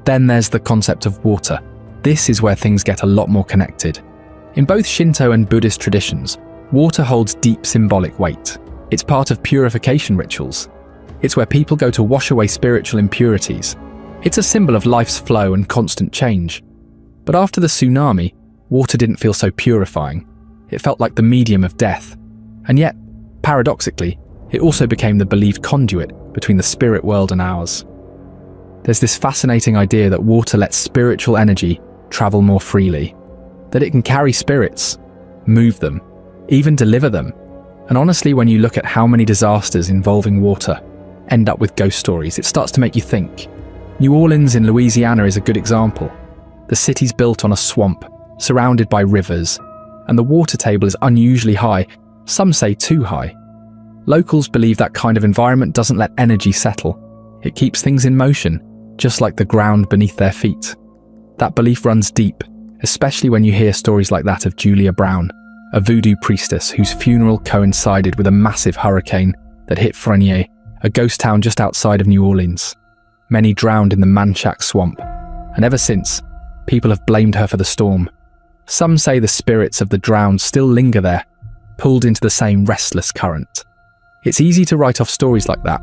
Then there's the concept of water. This is where things get a lot more connected. In both Shinto and Buddhist traditions, water holds deep symbolic weight. It's part of purification rituals. It's where people go to wash away spiritual impurities. It's a symbol of life's flow and constant change. But after the tsunami, water didn't feel so purifying. It felt like the medium of death. And yet, paradoxically, it also became the believed conduit between the spirit world and ours. There's this fascinating idea that water lets spiritual energy travel more freely, that it can carry spirits, move them, even deliver them. And honestly, when you look at how many disasters involving water end up with ghost stories, it starts to make you think. New Orleans in Louisiana is a good example. The city's built on a swamp, surrounded by rivers, and the water table is unusually high, some say too high. Locals believe that kind of environment doesn't let energy settle. It keeps things in motion, just like the ground beneath their feet. That belief runs deep, especially when you hear stories like that of Julia Brown, a voodoo priestess whose funeral coincided with a massive hurricane that hit Frenier, a ghost town just outside of New Orleans. Many drowned in the Manchac swamp, and ever since, people have blamed her for the storm. Some say the spirits of the drowned still linger there, pulled into the same restless current. It's easy to write off stories like that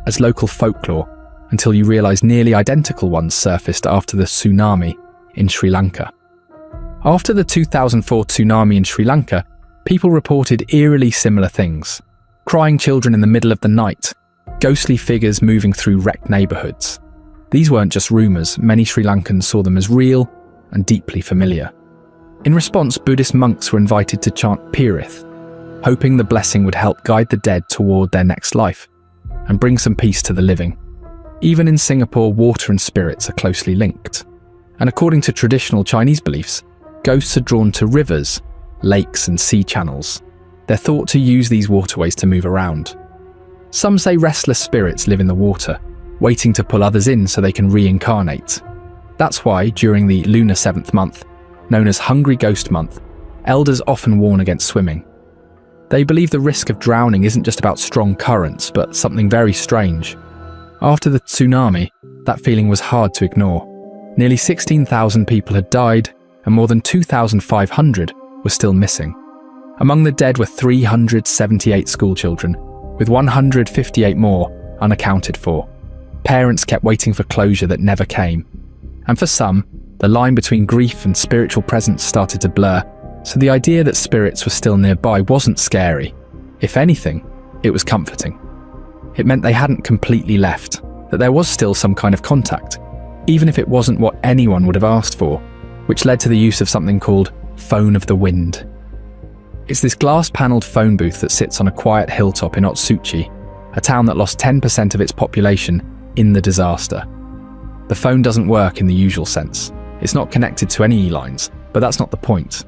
as local folklore until you realise nearly identical ones surfaced after the tsunami in Sri Lanka. After the 2004 tsunami in Sri Lanka, people reported eerily similar things. Crying children in the middle of the night, ghostly figures moving through wrecked neighbourhoods. These weren't just rumours, many Sri Lankans saw them as real and deeply familiar. In response, Buddhist monks were invited to chant Pirith, hoping the blessing would help guide the dead toward their next life and bring some peace to the living. Even in Singapore, water and spirits are closely linked. And according to traditional Chinese beliefs, ghosts are drawn to rivers, lakes and sea channels. They're thought to use these waterways to move around. Some say restless spirits live in the water, waiting to pull others in so they can reincarnate. That's why, during the lunar 7th month, known as Hungry Ghost Month, elders often warn against swimming. They believe the risk of drowning isn't just about strong currents, but something very strange. After the tsunami, that feeling was hard to ignore. Nearly 16,000 people had died, and more than 2,500 were still missing. Among the dead were 378 schoolchildren, with 158 more unaccounted for. Parents kept waiting for closure that never came. And for some, the line between grief and spiritual presence started to blur, so the idea that spirits were still nearby wasn't scary. If anything, it was comforting. It meant they hadn't completely left, that there was still some kind of contact, even if it wasn't what anyone would have asked for, which led to the use of something called Phone of the Wind. It's this glass-panelled phone booth that sits on a quiet hilltop in Otsuchi, a town that lost 10% of its population in the disaster. The phone doesn't work in the usual sense. It's not connected to any E-lines, but that's not the point.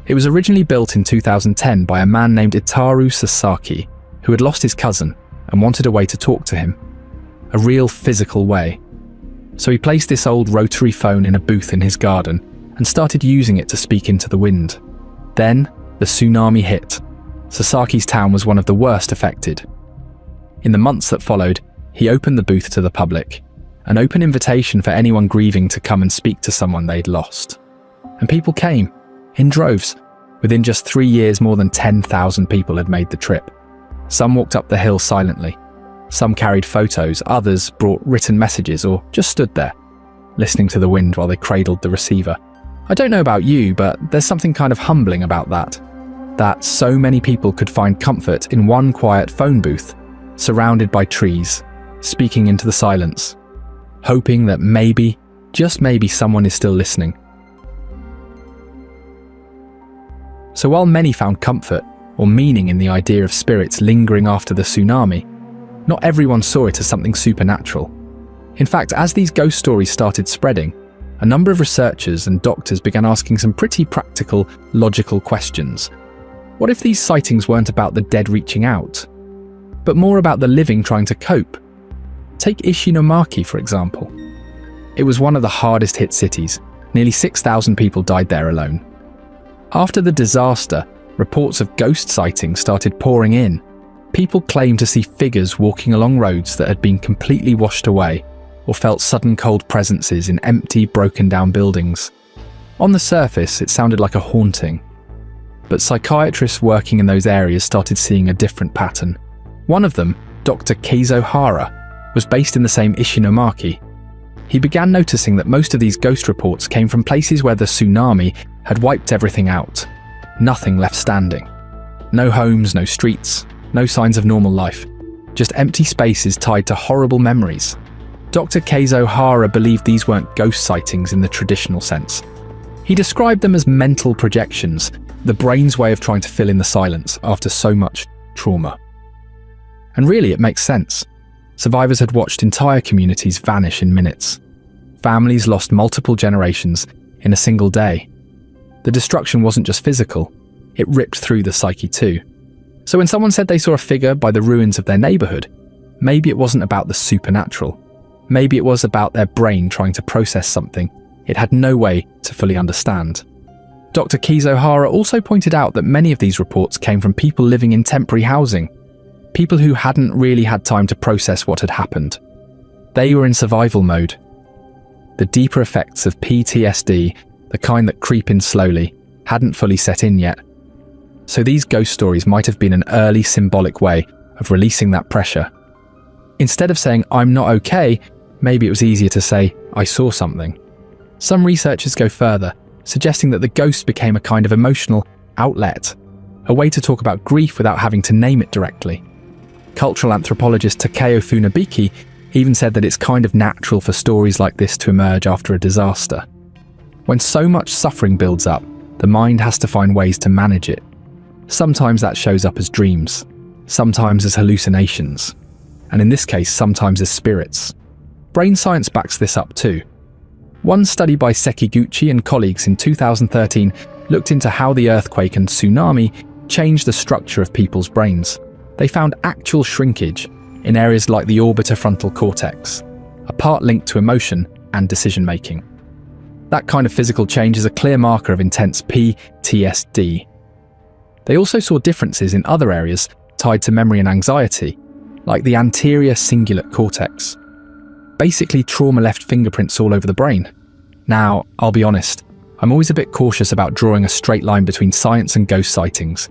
It was originally built in 2010 by a man named Itaru Sasaki, who had lost his cousin and wanted a way to talk to him. A real physical way. So he placed this old rotary phone in a booth in his garden and started using it to speak into the wind. Then, the tsunami hit. Sasaki's town was one of the worst affected. In the months that followed, he opened the booth to the public, an open invitation for anyone grieving to come and speak to someone they'd lost. And people came, in droves. Within just 3 years, more than 10,000 people had made the trip. Some walked up the hill silently. Some carried photos, others brought written messages or just stood there, listening to the wind while they cradled the receiver. I don't know about you, but there's something kind of humbling about that so many people could find comfort in one quiet phone booth, surrounded by trees, speaking into the silence, hoping that maybe, just maybe, someone is still listening. So while many found comfort or meaning in the idea of spirits lingering after the tsunami, not everyone saw it as something supernatural. In fact, as these ghost stories started spreading, a number of researchers and doctors began asking some pretty practical, logical questions. What if these sightings weren't about the dead reaching out, but more about the living trying to cope? Take Ishinomaki, for example. It was one of the hardest hit cities. Nearly 6,000 people died there alone. After the disaster, reports of ghost sightings started pouring in. People claimed to see figures walking along roads that had been completely washed away, or felt sudden cold presences in empty, broken-down buildings. On the surface, it sounded like a haunting. But psychiatrists working in those areas started seeing a different pattern. One of them, Dr. Keizo Hara, was based in the same Ishinomaki. He began noticing that most of these ghost reports came from places where the tsunami had wiped everything out. Nothing left standing. No homes, no streets, no signs of normal life. Just empty spaces tied to horrible memories. Dr. Keizo Hara believed these weren't ghost sightings in the traditional sense. He described them as mental projections, the brain's way of trying to fill in the silence after so much trauma. And really, it makes sense. Survivors had watched entire communities vanish in minutes. Families lost multiple generations in a single day. The destruction wasn't just physical, it ripped through the psyche too. So when someone said they saw a figure by the ruins of their neighbourhood, maybe it wasn't about the supernatural. Maybe it was about their brain trying to process something it had no way to fully understand. Dr. Keizo Hara also pointed out that many of these reports came from people living in temporary housing, people who hadn't really had time to process what had happened. They were in survival mode. The deeper effects of PTSD, the kind that creep in slowly, hadn't fully set in yet. So these ghost stories might have been an early symbolic way of releasing that pressure. Instead of saying, "I'm not okay," maybe it was easier to say, "I saw something." Some researchers go further. suggesting that the ghost became a kind of emotional outlet, a way to talk about grief without having to name it directly. Cultural anthropologist Takeo Funabiki even said that it's kind of natural for stories like this to emerge after a disaster. When so much suffering builds up, the mind has to find ways to manage it. Sometimes that shows up as dreams, sometimes as hallucinations, and in this case, sometimes as spirits. Brain science backs this up too. One study by Sekiguchi and colleagues in 2013 looked into how the earthquake and tsunami changed the structure of people's brains. They found actual shrinkage in areas like the orbitofrontal cortex, a part linked to emotion and decision-making. That kind of physical change is a clear marker of intense PTSD. They also saw differences in other areas tied to memory and anxiety, like the anterior cingulate cortex. Basically, trauma left fingerprints all over the brain. Now, I'll be honest, I'm always a bit cautious about drawing a straight line between science and ghost sightings.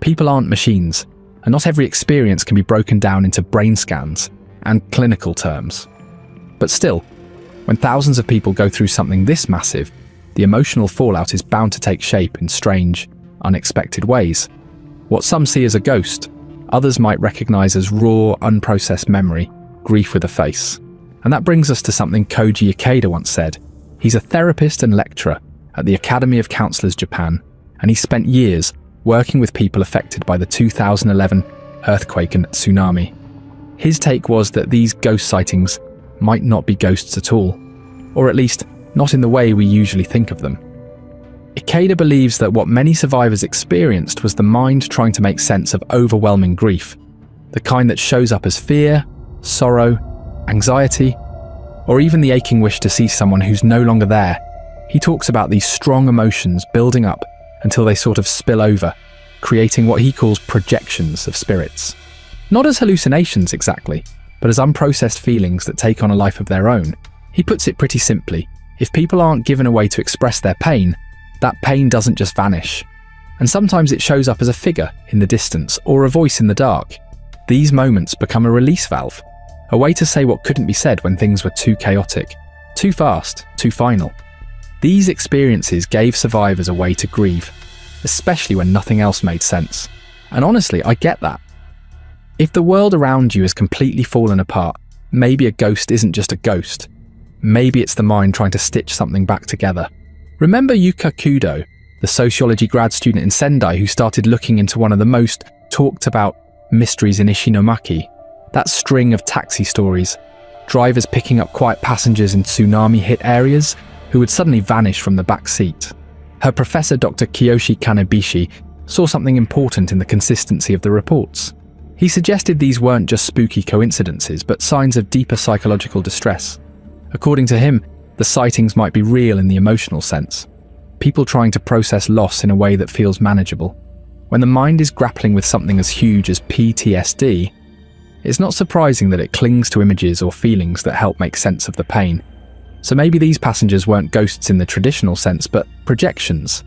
People aren't machines, and not every experience can be broken down into brain scans and clinical terms. But still, when thousands of people go through something this massive, the emotional fallout is bound to take shape in strange, unexpected ways. What some see as a ghost, others might recognize as raw, unprocessed memory, grief with a face. And that brings us to something Koji Ikeda once said. He's a therapist and lecturer at the Academy of Counselors Japan, and he spent years working with people affected by the 2011 earthquake and tsunami. His take was that these ghost sightings might not be ghosts at all, or at least not in the way we usually think of them. Ikeda believes that what many survivors experienced was the mind trying to make sense of overwhelming grief, the kind that shows up as fear, sorrow, anxiety, or even the aching wish to see someone who's no longer there. He talks about these strong emotions building up until they sort of spill over, creating what he calls projections of spirits. Not as hallucinations exactly, but as unprocessed feelings that take on a life of their own. He puts it pretty simply: if people aren't given a way to express their pain, that pain doesn't just vanish. And sometimes it shows up as a figure in the distance or a voice in the dark. These moments become a release valve, a way to say what couldn't be said when things were too chaotic, too fast, too final. These experiences gave survivors a way to grieve, especially when nothing else made sense. And honestly, I get that. If the world around you has completely fallen apart, maybe a ghost isn't just a ghost. Maybe it's the mind trying to stitch something back together. Remember Yuka Kudo, the sociology grad student in Sendai who started looking into one of the most talked about mysteries in Ishinomaki? That string of taxi stories, drivers picking up quiet passengers in tsunami-hit areas who would suddenly vanish from the back seat. Her professor, Dr. Kiyoshi Kanebishi, saw something important in the consistency of the reports. He suggested these weren't just spooky coincidences, but signs of deeper psychological distress. According to him, the sightings might be real in the emotional sense. People trying to process loss in a way that feels manageable. When the mind is grappling with something as huge as PTSD, it's not surprising that it clings to images or feelings that help make sense of the pain. So maybe these passengers weren't ghosts in the traditional sense, but projections.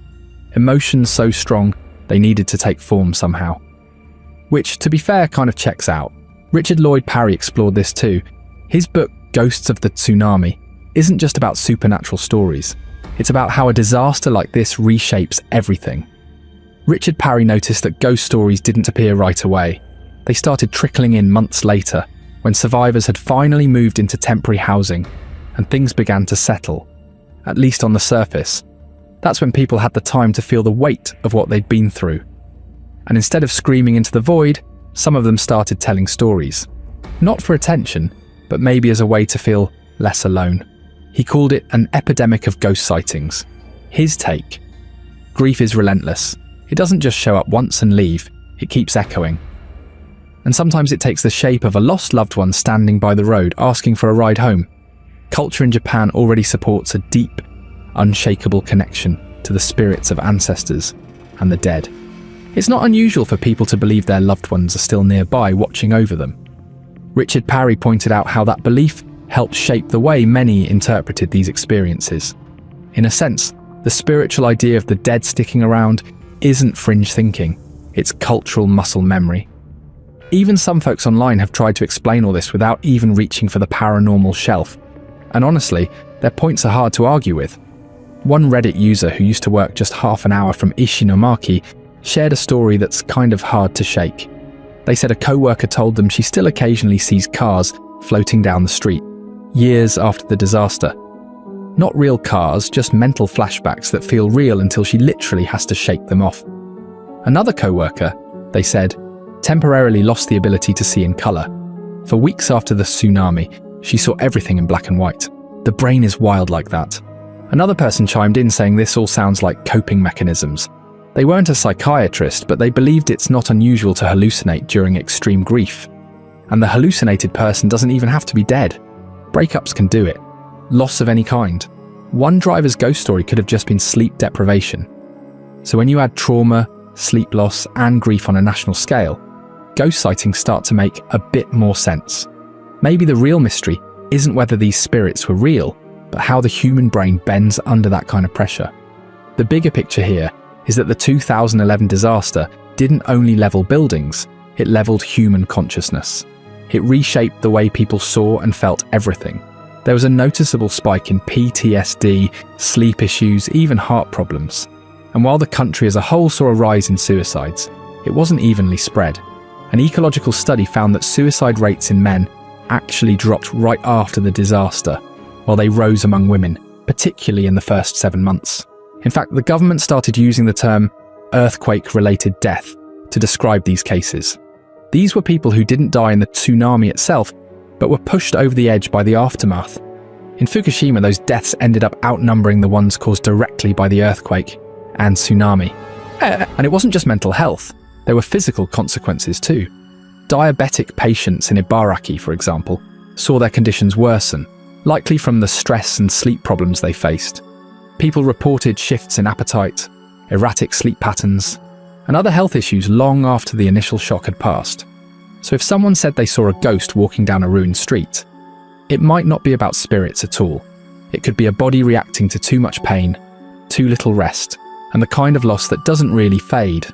Emotions so strong, they needed to take form somehow. Which, to be fair, kind of checks out. Richard Lloyd Parry explored this too. His book, Ghosts of the Tsunami, isn't just about supernatural stories. It's about how a disaster like this reshapes everything. Richard Parry noticed that ghost stories didn't appear right away. They started trickling in months later, when survivors had finally moved into temporary housing and things began to settle, at least on the surface. That's when people had the time to feel the weight of what they'd been through. And instead of screaming into the void, some of them started telling stories. Not for attention, but maybe as a way to feel less alone. He called it an epidemic of ghost sightings. His take: grief is relentless. It doesn't just show up once and leave, it keeps echoing. And sometimes it takes the shape of a lost loved one standing by the road asking for a ride home. Culture in Japan already supports a deep, unshakable connection to the spirits of ancestors and the dead. It's not unusual for people to believe their loved ones are still nearby watching over them. Richard Parry pointed out how that belief helped shape the way many interpreted these experiences. In a sense, the spiritual idea of the dead sticking around isn't fringe thinking, it's cultural muscle memory. Even some folks online have tried to explain all this without even reaching for the paranormal shelf. And honestly, their points are hard to argue with. One Reddit user who used to work just half an hour from Ishinomaki shared a story that's kind of hard to shake. They said a co-worker told them she still occasionally sees cars floating down the street, years after the disaster. Not real cars, just mental flashbacks that feel real until she literally has to shake them off. Another co-worker, they said, temporarily lost the ability to see in colour. For weeks after the tsunami, she saw everything in black and white. The brain is wild like that. Another person chimed in saying this all sounds like coping mechanisms. They weren't a psychiatrist, but they believed it's not unusual to hallucinate during extreme grief. And the hallucinated person doesn't even have to be dead. Breakups can do it. Loss of any kind. One driver's ghost story could have just been sleep deprivation. So when you add trauma, sleep loss, and grief on a national scale, ghost sightings start to make a bit more sense. Maybe the real mystery isn't whether these spirits were real, but how the human brain bends under that kind of pressure. The bigger picture here is that the 2011 disaster didn't only level buildings, it leveled human consciousness. It reshaped the way people saw and felt everything. There was a noticeable spike in PTSD, sleep issues, even heart problems. And while the country as a whole saw a rise in suicides, it wasn't evenly spread. An ecological study found that suicide rates in men actually dropped right after the disaster, while they rose among women, particularly in the first 7 months. In fact, the government started using the term earthquake-related death to describe these cases. These were people who didn't die in the tsunami itself, but were pushed over the edge by the aftermath. In Fukushima, those deaths ended up outnumbering the ones caused directly by the earthquake and tsunami. And it wasn't just mental health, there were physical consequences too. Diabetic patients in Ibaraki, for example, saw their conditions worsen, likely from the stress and sleep problems they faced. People reported shifts in appetite, erratic sleep patterns, and other health issues long after the initial shock had passed. So if someone said they saw a ghost walking down a ruined street, it might not be about spirits at all. It could be a body reacting to too much pain, too little rest, and the kind of loss that doesn't really fade.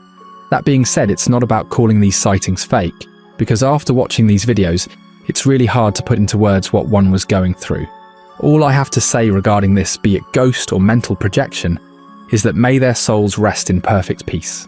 That being said, it's not about calling these sightings fake, because after watching these videos, it's really hard to put into words what one was going through. All I have to say regarding this, be it ghost or mental projection, is that may their souls rest in perfect peace.